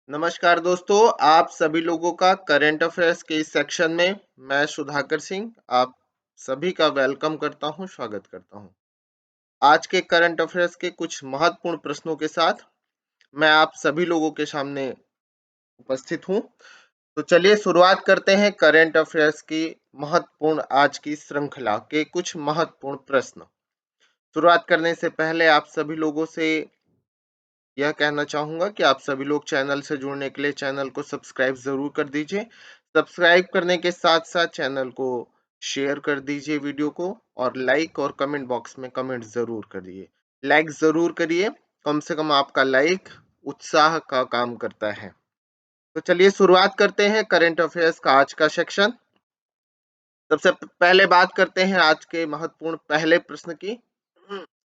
नमस्कार दोस्तों, आप सभी लोगों का करंट अफेयर्स के इस सेक्शन में मैं सुधाकर सिंह आप सभी का वेलकम करता हूं, स्वागत करता हूं। आज के करंट अफेयर्स के कुछ महत्वपूर्ण प्रश्नों के साथ मैं आप सभी लोगों के सामने उपस्थित हूं। तो चलिए शुरुआत करते हैं करंट अफेयर्स की महत्वपूर्ण आज की श्रृंखला के कुछ महत्वपूर्ण प्रश्न। शुरुआत करने से पहले आप सभी लोगों से यह कहना चाहूंगा कि आप सभी लोग चैनल से जुड़ने के लिए चैनल को सब्सक्राइब जरूर कर दीजिए। सब्सक्राइब करने के साथ साथ चैनल को शेयर कर दीजिए वीडियो को, और लाइक और कमेंट बॉक्स में कमेंट जरूर करिए। लाइक जरूर करिए, कम से कम आपका लाइक उत्साह का काम करता है। तो चलिए शुरुआत करते हैं करंट अफेयर्स का आज का सेक्शन। सबसे पहले बात करते हैं आज के महत्वपूर्ण पहले प्रश्न की।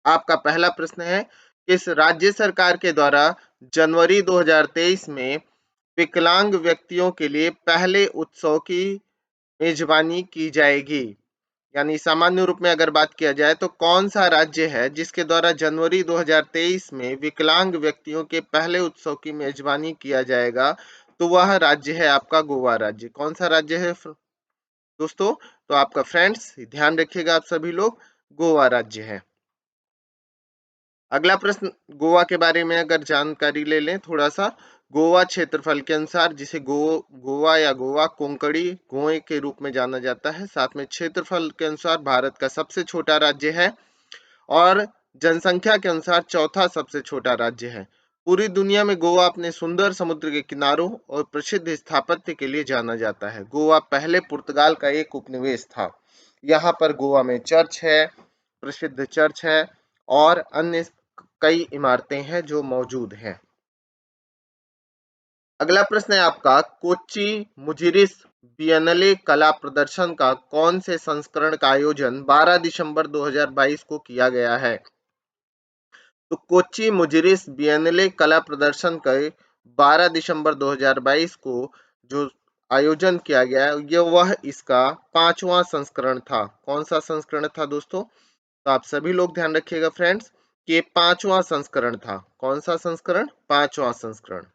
आपका पहला प्रश्न है, किस राज्य सरकार के द्वारा जनवरी 2023 में विकलांग व्यक्तियों के लिए पहले उत्सव की मेजबानी की जाएगी? यानी सामान्य रूप में अगर बात किया जाए तो कौन सा राज्य है जिसके द्वारा जनवरी 2023 में विकलांग व्यक्तियों के पहले उत्सव की मेजबानी किया जाएगा? तो वह राज्य है आपका गोवा राज्य। कौन सा राज्य है दोस्तों? तो आपका फ्रेंड्स ध्यान रखिएगा, आप सभी लोग, गोवा राज्य है। अगला प्रश्न, गोवा के बारे में अगर जानकारी ले लें थोड़ा सा। गोवा क्षेत्रफल के अनुसार, जिसे गोवा या गोवा कोंकणी गोए के रूप में जाना जाता है, साथ में क्षेत्रफल के अनुसार भारत का सबसे छोटा राज्य है और जनसंख्या के अनुसार चौथा सबसे छोटा राज्य है। पूरी दुनिया में गोवा अपने सुंदर समुद्र के किनारों और प्रसिद्ध स्थापत्य के लिए जाना जाता है। गोवा पहले पुर्तगाल का एक उपनिवेश था। यहाँ पर गोवा में चर्च है, प्रसिद्ध चर्च है और अन्य कई इमारतें हैं जो मौजूद हैं। अगला प्रश्न है आपका, कोच्चि मुजिरिस बिएनले कला प्रदर्शन का कौन से संस्करण का आयोजन 12 दिसंबर 2022 को किया गया है? तो कोच्चि मुजिरिस बिएनले कला प्रदर्शन का 12 दिसंबर 2022 को जो आयोजन किया गया है, वह इसका 5वां संस्करण था। कौन सा संस्करण था दोस्तों? तो आप सभी लोग ध्यान रखिएगा फ्रेंड्स कि ये 5वां संस्करण था। कौन सा संस्करण? 5वां संस्करण।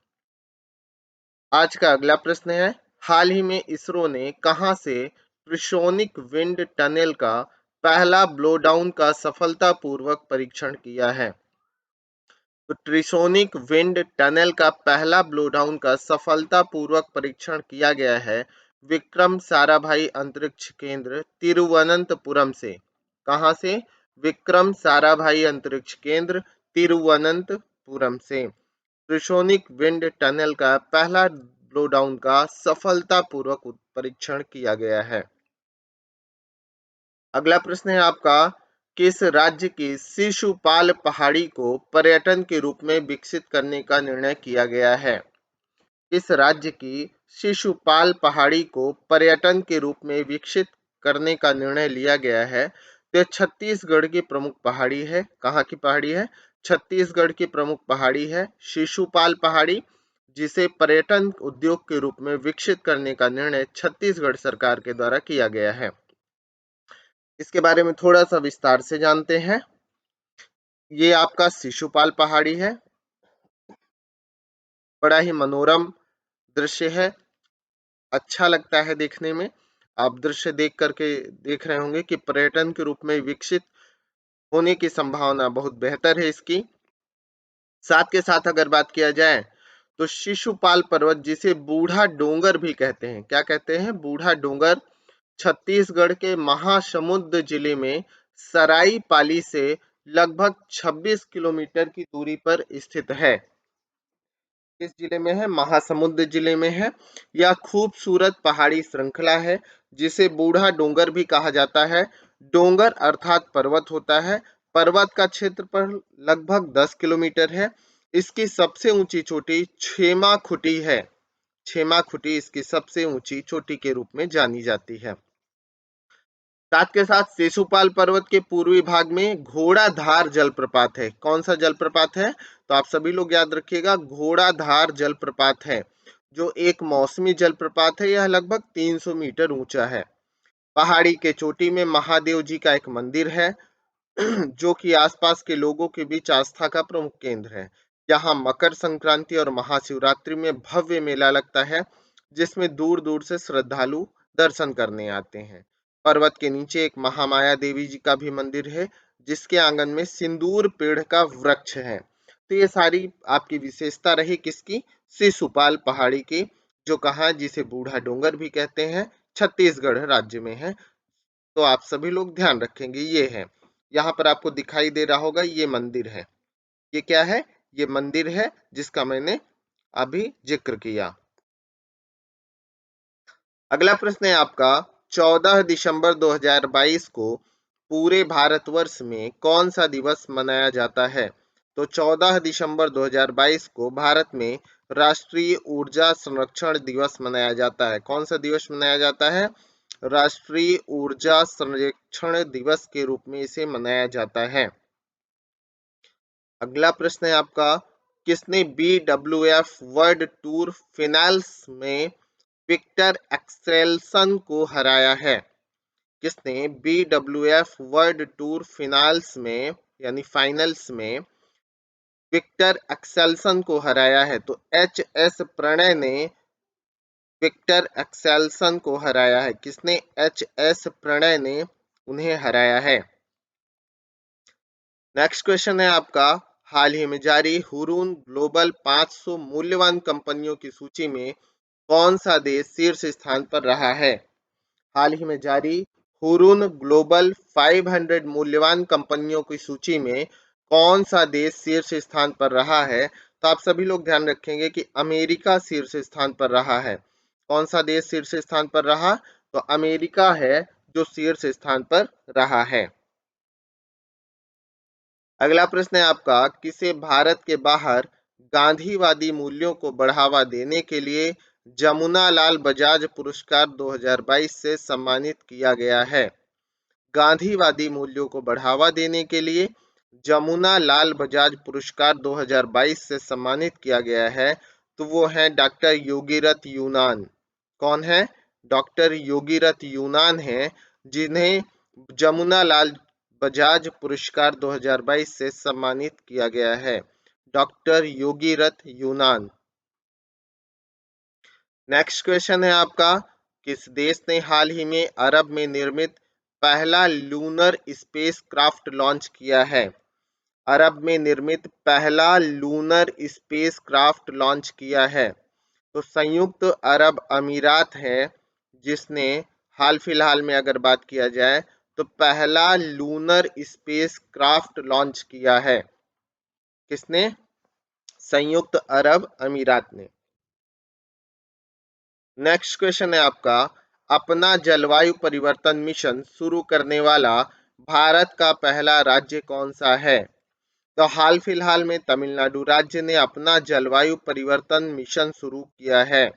आज का अगला प्रश्न है, हाल ही में इसरो ने कहां से ट्रिसोनिक विंड टनल का पहला ब्लो डाउन का सफलतापूर्वक परीक्षण किया है? तो ट्रिसोनिक विंड टनल का पहला ब्लो डाउन का सफलतापूर्वक परीक्षण किया गया है विक्रम साराभाई अंतरिक्ष केंद्र तिरुवनंतपुरम से। कहां से? विक्रम साराभाई अंतरिक्ष केंद्र तिरुवनंतपुरम से ट्रिसोनिक विंड टनल का पहला ब्लो डाउन का सफलतापूर्वक परीक्षण किया गया है। अगला प्रश्न है आपका, किस राज्य की शिशुपाल पहाड़ी को पर्यटन के रूप में विकसित करने का निर्णय किया गया है? इस राज्य की शिशुपाल पहाड़ी को पर्यटन के रूप में विकसित करने का निर्णय लिया गया है। तो छत्तीसगढ़ की प्रमुख पहाड़ी है। कहाँ की पहाड़ी है? छत्तीसगढ़ की प्रमुख पहाड़ी है शिशुपाल पहाड़ी, जिसे पर्यटन उद्योग के रूप में विकसित करने का निर्णय छत्तीसगढ़ सरकार के द्वारा किया गया है। इसके बारे में थोड़ा सा विस्तार से जानते हैं। ये आपका शिशुपाल पहाड़ी है, बड़ा ही मनोरम दृश्य है, अच्छा लगता है देखने में। आप दृश्य देख करके देख रहे होंगे कि पर्यटन के रूप में विकसित होने की संभावना बहुत बेहतर है इसकी। साथ के साथ अगर बात किया जाए तो शिशुपाल पर्वत, जिसे बूढ़ा डोंगर भी कहते हैं, क्या कहते हैं? बूढ़ा डोंगर, छत्तीसगढ़ के महासमुंद जिले में सराई पाली से लगभग 26 किलोमीटर की दूरी पर स्थित है। किस जिले में है? महासमुंद जिले में है। यह खूबसूरत पहाड़ी श्रृंखला है जिसे बूढ़ा डोंगर भी कहा जाता है। डोंगर अर्थात पर्वत होता है। पर्वत का क्षेत्रफल लगभग 10 किलोमीटर है। इसकी सबसे ऊंची चोटी छेमा खुटी है। छेमा खुटी इसकी सबसे ऊंची चोटी के रूप में जानी जाती है। साथ के साथ शिशुपाल पर्वत के पूर्वी भाग में घोड़ाधार जलप्रपात है। कौन सा जलप्रपात है? तो आप सभी लोग याद रखिएगा, घोड़ाधार जलप्रपात है, जो एक मौसमी जलप्रपात है। यह लगभग 300 मीटर ऊंचा है। पहाड़ी के चोटी में महादेव जी का एक मंदिर है जो कि आसपास के लोगों के बीच आस्था का प्रमुख केंद्र है। यहाँ मकर संक्रांति और महाशिवरात्रि में भव्य मेला लगता है, जिसमें दूर दूर से श्रद्धालु दर्शन करने आते हैं। पर्वत के नीचे एक महामाया देवी जी का भी मंदिर है, जिसके आंगन में सिंदूर पेड़ का वृक्ष है। तो ये सारी आपकी विशेषता रही किसकी? शिशुपाल पहाड़ी की, जो कहाँ, जिसे बूढ़ा डोंगर भी कहते हैं, छत्तीसगढ़ राज्य में है। तो आप सभी लोग ध्यान रखेंगे, ये है। यहाँ पर आपको दिखाई दे रहा होगा, ये मंदिर है। ये क्या है? ये मंदिर है जिसका मैंने अभी जिक्र किया। अगला प्रश्न है आपका, 14 दिसंबर 2022 को पूरे भारतवर्ष में कौन सा दिवस मनाया जाता है? तो 14 दिसंबर 2022 को भारत में राष्ट्रीय ऊर्जा संरक्षण दिवस मनाया जाता है। कौन सा दिवस मनाया जाता है? राष्ट्रीय ऊर्जा संरक्षण दिवस के रूप में इसे मनाया जाता है। अगला प्रश्न है आपका, किसने BWF वर्ल्ड टूर फिनाल्स में विक्टर एक्सेल्सन को हराया है? किसने BWF वर्ल्ड टूर फिनाल्स में यानी फाइनल्स में विक्टर एक्सेल्सन को हराया है? तो HS प्रणय ने विक्टर एक्सेल्सन को हराया है। किसने? HS प्रणय ने उन्हें हराया है। नेक्स्ट क्वेश्चन है आपका, हाल ही में जारी हुरून ग्लोबल 500 मूल्यवान कंपनियों की सूची में कौन सा देश शीर्ष स्थान पर रहा है? हाल ही में जारी हुरून ग्लोबल 500 मूल्यवान कंपनियों की सूची में कौन सा देश शीर्ष स्थान पर रहा है? तो आप सभी लोग ध्यान रखेंगे कि अमेरिका शीर्ष स्थान पर रहा है। कौन सा देश शीर्ष स्थान पर रहा? तो अमेरिका है जो शीर्ष स्थान पर रहा है। अगला प्रश्न है आपका, किसे भारत के बाहर गांधीवादी मूल्यों को बढ़ावा देने के लिए जमुना लाल बजाज पुरस्कार 2022 से सम्मानित किया गया है? गांधीवादी मूल्यों को बढ़ावा देने के लिए जमुना लाल बजाज पुरस्कार 2022 से सम्मानित किया गया है। तो वो है डॉक्टर योगीरथ यूनान। कौन है? डॉक्टर योगीरथ यूनान है, जिन्हें जमुना लाल बजाज पुरस्कार 2022 से सम्मानित किया गया है। डॉक्टर योगीरथ यूनान। नेक्स्ट क्वेश्चन है आपका, किस देश ने हाल ही में अरब में निर्मित पहला लूनर स्पेस क्राफ्ट लॉन्च किया है? अरब में निर्मित पहला लूनर स्पेस क्राफ्ट लॉन्च किया है? तो संयुक्त अरब अमीरात है, जिसने हाल फिलहाल में अगर बात किया जाए तो पहला लूनर स्पेस क्राफ्ट लॉन्च किया है। किसने? संयुक्त अरब अमीरात ने। नेक्स्ट क्वेश्चन है आपका, अपना जलवायु परिवर्तन मिशन शुरू करने वाला भारत का पहला राज्य कौन सा है? तो हाल फिलहाल में तमिलनाडु राज्य ने अपना जलवायु परिवर्तन मिशन शुरू किया है।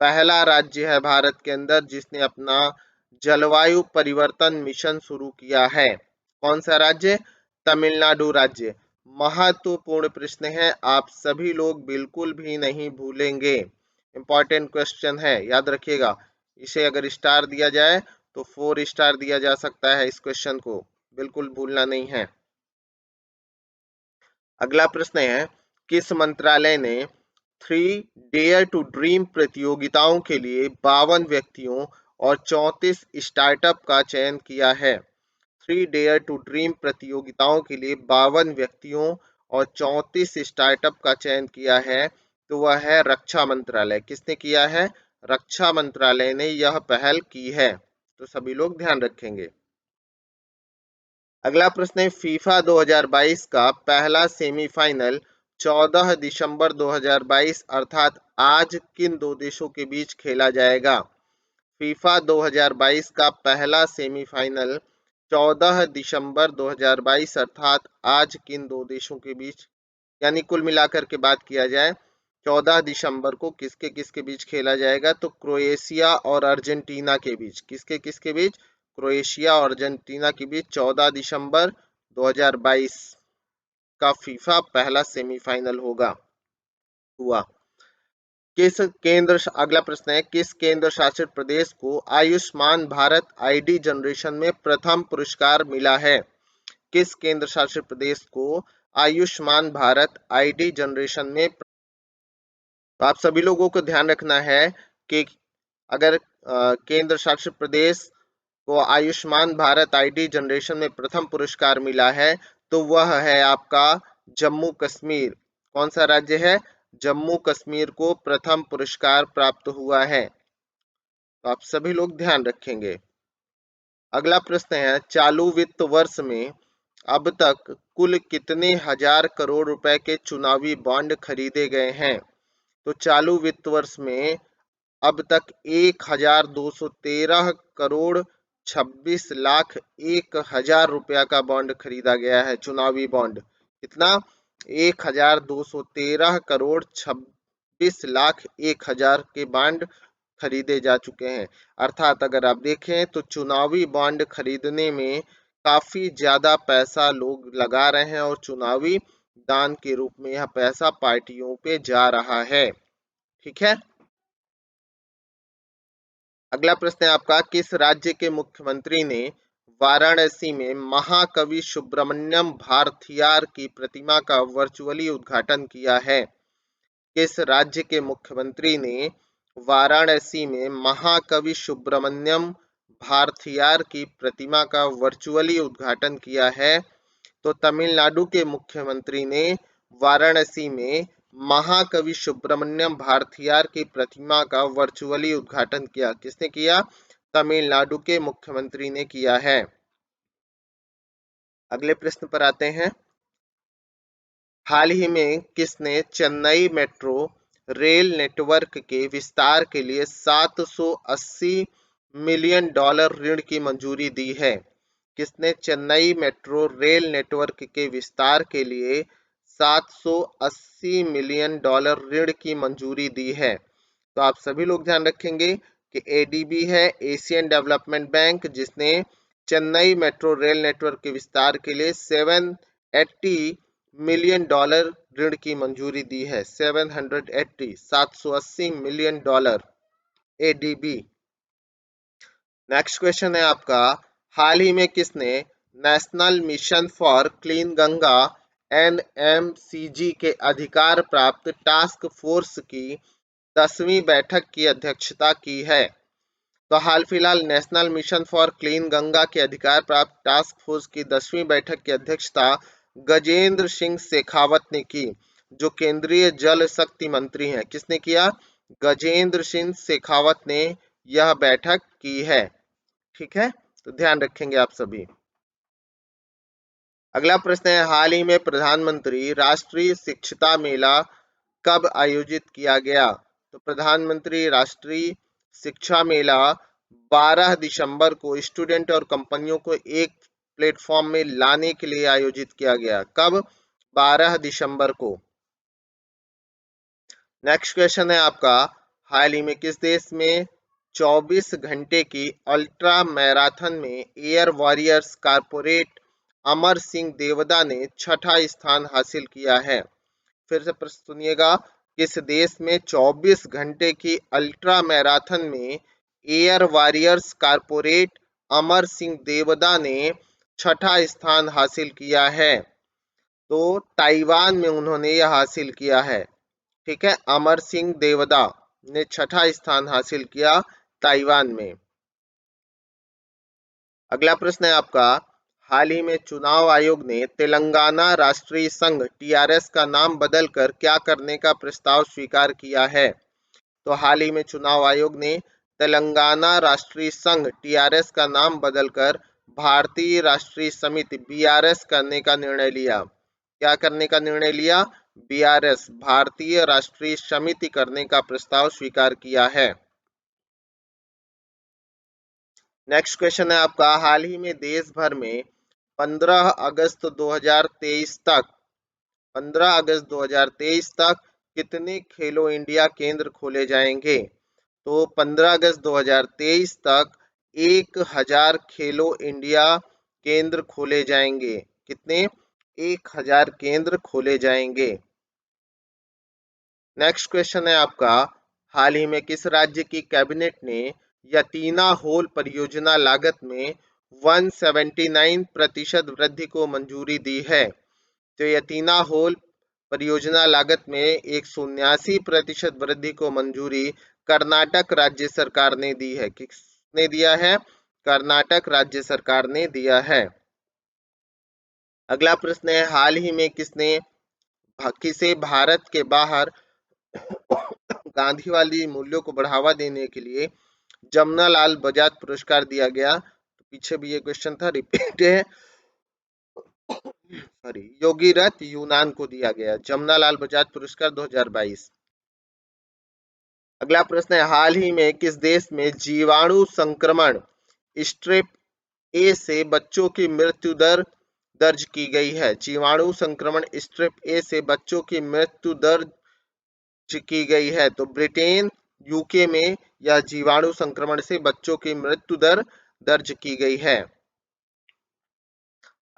पहला राज्य है भारत के अंदर जिसने अपना जलवायु परिवर्तन मिशन शुरू किया है। कौन सा राज्य? तमिलनाडु राज्य। महत्वपूर्ण प्रश्न है, आप सभी लोग बिल्कुल भी नहीं भूलेंगे। इंपॉर्टेंट क्वेश्चन है, याद रखिएगा। इसे अगर स्टार दिया जाए तो 4 स्टार दिया जा सकता है। इस क्वेश्चन को बिल्कुल भूलना नहीं है। अगला प्रश्न है, किस मंत्रालय ने 3 डेयर टू ड्रीम प्रतियोगिताओं के लिए 52 व्यक्तियों और 34 स्टार्टअप का चयन किया है? 3 डेयर टू ड्रीम प्रतियोगिताओं के लिए 52 व्यक्तियों और 34 स्टार्टअप का चयन किया है। तो वह है रक्षा मंत्रालय। किसने किया है? रक्षा मंत्रालय ने यह पहल की है। तो सभी लोग ध्यान रखेंगे। अगला प्रश्न है, फीफा 2022 का पहला सेमीफाइनल 14 दिसंबर 2022 अर्थात आज किन दो देशों के बीच खेला जाएगा? फीफा 2022 का पहला सेमीफाइनल 14 दिसंबर 2022 अर्थात आज किन दो देशों के बीच, यानी कुल मिलाकर के बात किया जाए 14 दिसंबर को किसके किसके बीच खेला जाएगा? तो क्रोएशिया और अर्जेंटीना के बीच। किसके किसके बीच? क्रोएशिया और अर्जेंटीना के बीच 14 दिसंबर 2022 का फीफा पहला सेमीफाइनल हुआ। अगला प्रश्न है, किस केंद्र शासित प्रदेश को आयुष्मान भारत आईडी जनरेशन में प्रथम पुरस्कार मिला है? किस केंद्र शासित प्रदेश को आयुष्मान भारत आईडी जनरेशन में। तो आप सभी लोगों को ध्यान रखना है कि अगर केंद्र शासित प्रदेश को आयुष्मान भारत आईडी जनरेशन में प्रथम पुरस्कार मिला है तो वह है आपका जम्मू कश्मीर। कौन सा राज्य है? जम्मू कश्मीर को प्रथम पुरस्कार प्राप्त हुआ है। तो आप सभी लोग ध्यान रखेंगे। अगला प्रश्न है, चालू वित्त वर्ष में अब तक कुल कितने हजार करोड़ रुपए के चुनावी बॉन्ड खरीदे गए हैं? तो चालू वित्त वर्ष में अब तक 1213 करोड़ 26 लाख 1,000 रुपया का बॉन्ड खरीदा गया है, चुनावी बॉन्ड। कितना? 1213 करोड़ 26 लाख 1,000 के बॉन्ड खरीदे जा चुके हैं। अर्थात अगर आप देखें तो चुनावी बॉन्ड खरीदने में काफी ज्यादा पैसा लोग लगा रहे हैं और चुनावी दान के रूप में यह पैसा पार्टियों पे जा रहा है। ठीक है। अगला प्रश्न है आपका, किस राज्य के मुख्यमंत्री ने वाराणसी में महाकवि सुब्रमण्यम भारथियार की प्रतिमा का वर्चुअली उद्घाटन किया है? किस राज्य के मुख्यमंत्री ने वाराणसी में महाकवि सुब्रमण्यम भारथियार की प्रतिमा का वर्चुअली उद्घाटन किया है? तो तमिलनाडु के मुख्यमंत्री ने वाराणसी में महाकवि सुब्रमण्यम भारथियार की प्रतिमा का वर्चुअली उद्घाटन किया। किसने किया? तमिलनाडु के मुख्यमंत्री ने किया है। अगले प्रश्न पर आते हैं, हाल ही में किसने चेन्नई मेट्रो रेल नेटवर्क के विस्तार के लिए $780 मिलियन ऋण की मंजूरी दी है? किसने चेन्नई मेट्रो रेल नेटवर्क के विस्तार के लिए $780 मिलियन ऋण की मंजूरी दी है? तो आप सभी लोग ध्यान रखेंगे कि एडीबी है एशियन डेवलपमेंट बैंक, जिसने चेन्नई मेट्रो रेल नेटवर्क के विस्तार के लिए $780 मिलियन ऋण की मंजूरी दी है। 780 मिलियन एडीबी। नेक्स्ट क्वेश्चन है आपका, हाल ही में किसने national mission for clean Ganga NMCG के अधिकार प्राप्त टास्क फोर्स की 10वीं बैठक की अध्यक्षता की है? तो हाल फिलहाल national mission for clean Ganga के अधिकार प्राप्त टास्क फोर्स की 10वीं बैठक की अध्यक्षता गजेंद्र सिंह शेखावत ने की, जो केंद्रीय जल शक्ति मंत्री हैं। किसने किया? गजेंद्र सिंह शेखावत ने यह बैठक की है। ठीक है, तो ध्यान रखेंगे आप सभी। अगला प्रश्न है, हाल ही में प्रधानमंत्री राष्ट्रीय शिक्षता मेला कब आयोजित किया गया? तो प्रधानमंत्री राष्ट्रीय शिक्षा मेला 12 दिसंबर को स्टूडेंट और कंपनियों को एक प्लेटफॉर्म में लाने के लिए आयोजित किया गया। कब? 12 दिसंबर को। नेक्स्ट क्वेश्चन है आपका, हाल ही में किस देश में 24 घंटे की अल्ट्रा मैराथन में air warriors corporate Amar Singh देवदा ने 6ठा स्थान हासिल किया है? फिर से प्रश्न सुनिएगा, किस देश में 24 घंटे की अल्ट्रा मैराथन में air warriors corporate Amar Singh देवदा ने 6ठा स्थान हासिल किया है? तो ताइवान में उन्होंने यह हासिल किया है। ठीक है, अमर सिंह देवदा ने 6ठा स्थान हासिल किया ताइवान में। अगला प्रश्न है आपका, हाल ही में चुनाव आयोग ने तेलंगाना राष्ट्रीय संघ टीआरएस का नाम बदलकर क्या करने का प्रस्ताव स्वीकार किया है? तो हाल ही में चुनाव आयोग ने तेलंगाना राष्ट्रीय संघ टीआरएस का नाम बदलकर भारतीय राष्ट्रीय समिति बीआरएस करने का निर्णय लिया। क्या करने का निर्णय लिया? बीआरएस, भारतीय राष्ट्रीय समिति करने का प्रस्ताव स्वीकार किया है। नेक्स्ट क्वेश्चन है आपका, हाल ही में देश भर में 15 अगस्त 2023 तक 15 अगस्त 2023 तक कितने खेलो इंडिया केंद्र खोले जाएंगे? तो 15 अगस्त 2023 तक 1000 खेलो इंडिया केंद्र खोले जाएंगे। कितने? 1000 केंद्र खोले जाएंगे। नेक्स्ट क्वेश्चन है आपका, हाल ही में किस राज्य की कैबिनेट ने यतीना होल परियोजना लागत में 179% वृद्धि को मंजूरी दी है? तो यतीना होल परियोजना लागत में 179% वृद्धि को मंजूरी कर्नाटक राज्य सरकार ने दी है। किसने दिया है? कर्नाटक राज्य सरकार ने दिया है। अगला प्रश्न है, हाल ही में किसे भारत के बाहर गांधीवादी मूल्यों को बढ़ावा देने के लिए जमनालाल बजाज पुरस्कार दिया गया? तो पीछे भी ये क्वेश्चन था, रिपीट है। सॉरी, योगी रथ यूनान को दिया गया जमनालाल बजाज पुरस्कार 2022। अगला प्रश्न है, हाल ही में किस देश में जीवाणु संक्रमण स्ट्रेप ए से बच्चों की मृत्यु दर दर्ज की गई है? जीवाणु संक्रमण स्ट्रेप ए से बच्चों की मृत्यु दर्ज की गई है। तो ब्रिटेन, यूके में यह जीवाणु संक्रमण से बच्चों की मृत्यु दर दर्ज की गई है।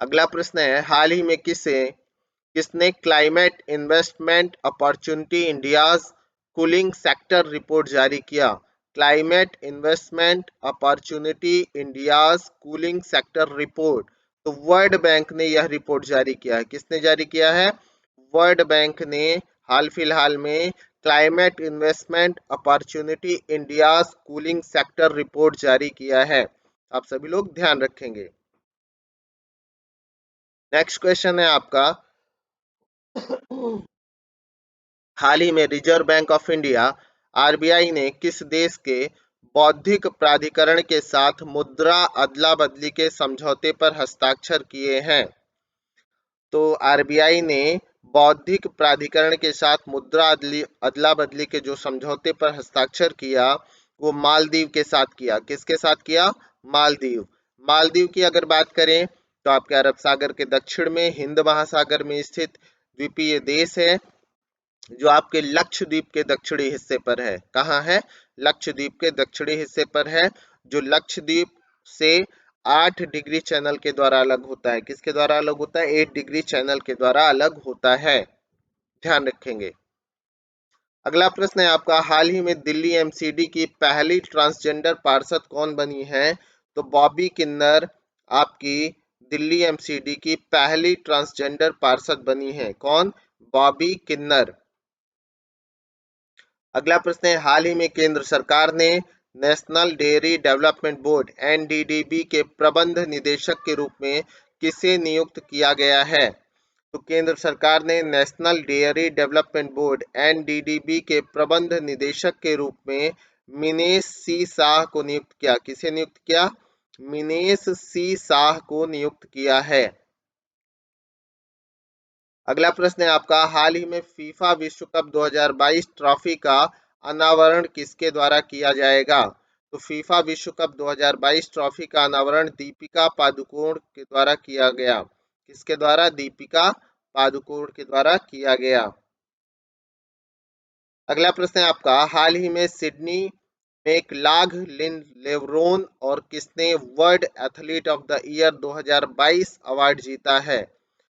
अगला प्रश्न है, हाल ही में किसने climate investment opportunity India's cooling sector report जारी किया? Climate investment opportunity India's cooling sector report. तो वर्ल्ड बैंक ने यह रिपोर्ट जारी किया है। किसने जारी किया है? वर्ल्ड बैंक ने हाल फिलहाल में climate investment opportunity India's cooling sector report जारी किया है। आप सभी लोग ध्यान रखेंगे। नेक्स्ट क्वेश्चन है आपका, हाल ही में reserve bank of India RBI ने किस देश के बौद्धिक प्राधिकरण के साथ मुद्रा अदला बदली के समझौते पर हस्ताक्षर किए हैं? तो आरबीआई ने बौद्धिक प्राधिकरण के साथ मुद्रा अदला बदली के जो समझौते पर हस्ताक्षर किया वो मालदीव के साथ किया। किसके साथ किया? मालदीव। मालदीव की अगर बात करें तो आपके अरब सागर के दक्षिण में हिंद महासागर में स्थित द्वीपीय देश है जो आपके लक्षद्वीप के दक्षिणी हिस्से पर है। कहाँ है? लक्षद्वीप के दक्षिणी हिस्से पर है, जो लक्षद्वीप से 8 डिग्री चैनल के द्वारा अलग होता है। किसके द्वारा अलग होता है? 8 डिग्री चैनल के द्वारा अलग होता है। ध्यान रखेंगे। अगला प्रश्न है आपका, हाल ही में दिल्ली एमसीडी की पहली ट्रांसजेंडर पार्षद कौन बनी है? तो बॉबी किन्नर आपकी दिल्ली एमसीडी की पहली ट्रांसजेंडर पार्षद बनी है। कौन? बॉबी किन्नर। अगला प्रश्न है, हाल ही में केंद्र सरकार ने national dairy development board NDDB के प्रबंध निदेशक के रूप में किसे नियुक्त किया गया है? तो केंद्र सरकार ने national dairy development board NDDB के प्रबंध निदेशक के रूप में मिनेश सी शाह को नियुक्त किया। किसे नियुक्त किया? मिनेश सी शाह को नियुक्त किया है। अगला प्रश्न है आपका, हाल ही में फीफा विश्व कप 2022 ट्रॉफी का अनावरण किसके द्वारा किया जाएगा? तो फीफा विश्व कप 2022 ट्रॉफी का अनावरण दीपिका पादुकोण के द्वारा किया गया। किसके द्वारा? दीपिका पादुकोण के द्वारा किया गया। अगला प्रश्न है आपका, हाल ही में सिडनी मैकलाघलिन लेवरोन और किसने world athlete of the year 2022 award जीता है?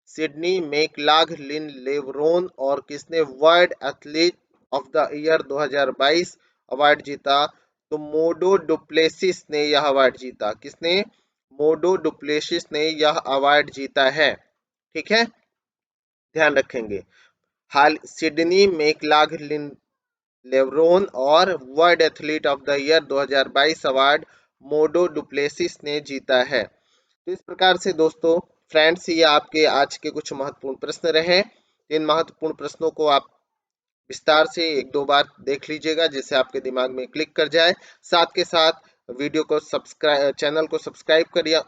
सिडनी मैकलाघलिन लेवरोन और किसने world athlete of the year 2022 award जीता? तो मोडो डुप्लेसिस ने यह अवार्ड जीता। किसने? मोडो डुप्लेसिस ने यह अवार्ड जीता है। ठीक है, ध्यान रखेंगे। हाल सिडनी मैकलाघलिन लेवरोन और world athlete of the year 2022 award Mondo Duplantis ने जीता है। तो इस प्रकार से दोस्तों, फ्रेंड्स, ये आपके आज के कुछ महत्वपूर्ण प्रश्न रहे। इन महत्वपूर्ण प्रश्नों को आप विस्तार से एक दो बार देख लीजिएगा जिससे आपके दिमाग में क्लिक कर जाए। साथ के साथ वीडियो को सब्सक्राइब, चैनल को सब्सक्राइब करिए,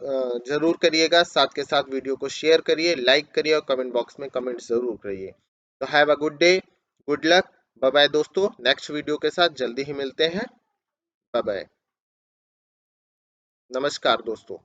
जरूर करिएगा। साथ के साथ वीडियो को शेयर करिए, लाइक करिए और कमेंट बॉक्स में कमेंट जरूर करिए। तो have a good day, good luck, bye bye दोस्तों। नेक्स्ट वीडियो के साथ जल्दी ही मिलते हैं। बाय बाय, नमस्कार दोस्तों।